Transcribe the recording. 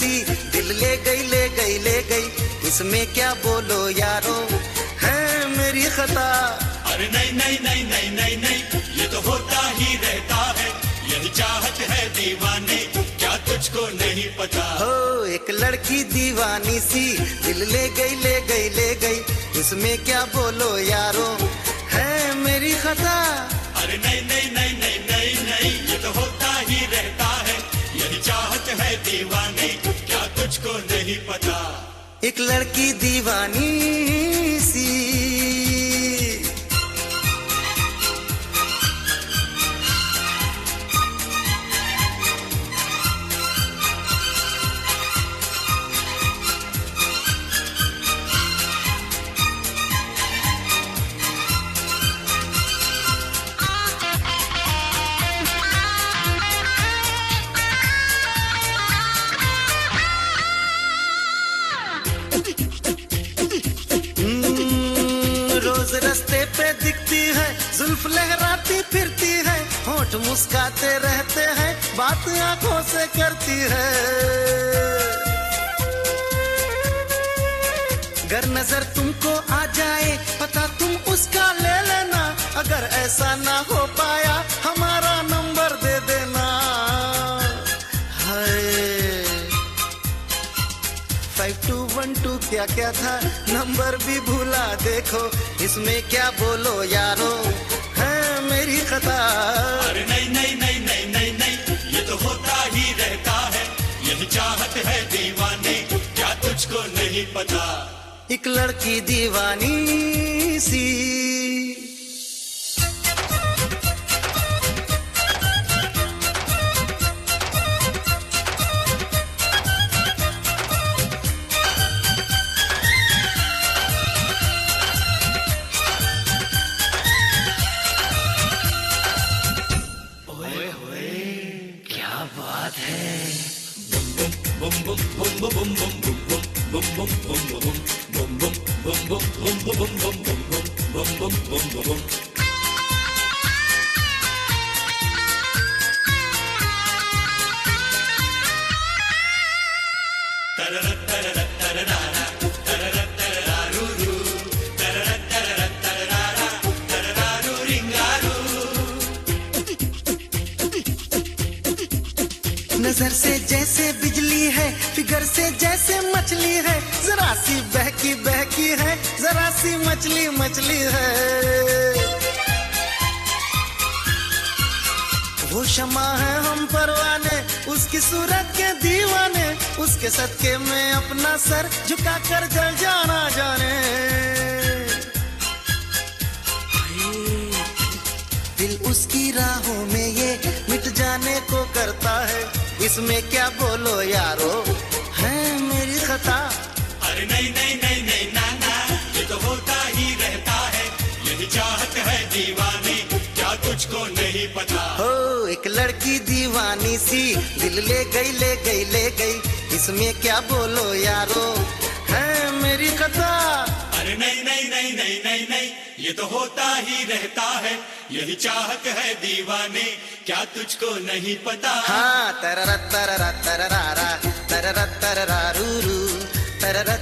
सी, दिल ले गई ले गई ले गई, इसमें क्या बोलो यारो, है मेरी खता। अरे नहीं नहीं नहीं नहीं नहीं नहीं, ये तो होता ही रहता है, यही चाहत है दीवाने, क्या तुझको नहीं पता। हो एक लड़की दीवानी सी, दिल ले गई ले गई ले गई, इसमें क्या बोलो यारो, है मेरी खता। अरे नहीं नहीं नहीं नहीं नहीं नहीं, ये तो होता ही रहता है, यही चाहत है दीवाने, क्या तुझको नहीं पता। एक लड़की दीवानी सी, रोज रास्ते पे दिखती है, जुल्फ लहराती फिरती है, होंठ मुस्काते रहते हैं, बात आंखों से करती है। अगर नजर तुमको आ जाए, पता तुम उसका ले लेना, अगर ऐसा ना हो पाया, हमारा नंबर दे देना। हाय 5212 क्या क्या था, नंबर भी भूला देखो, इसमें क्या बोलो यारो, है मेरी खता। अरे नहीं नहीं नहीं नहीं नहीं नहीं, ये तो होता ही रहता है, यही चाहत है दीवाने, क्या तुझको नहीं पता। एक लड़की दीवानी सी, नजर से जैसे बिजली है, फिगर से जैसे मछली है, जरा सी बहकी बहकी है, जरा सी मछली मछली है। वो शमा है हम परवाने, उसकी सूरत के दीवाने, उसके सदके में अपना सर झुका कर जल जाना जाने। दिल उसकी राहों में ये मिट जाने को करता है, इसमें क्या बोलो यारो, है मेरी खता। अरे नहीं नहीं नहीं नहीं ना ना, ये तो होता ही रहता है, यही चाहत है दीवाने, क्या तुझको नहीं पता। हो एक लड़की दीवानी सी, दिल ले गई ले गई ले गई, इसमें क्या बोलो यारो, है मेरी खता। अरे नहीं नहीं नहीं नहीं नहीं नहीं, ये तो होता ही रहता है, यही चाहत है दीवाने, क्या तुझको नहीं पता। हाँ तररा तररा तररा तररा तररा रू रू तररा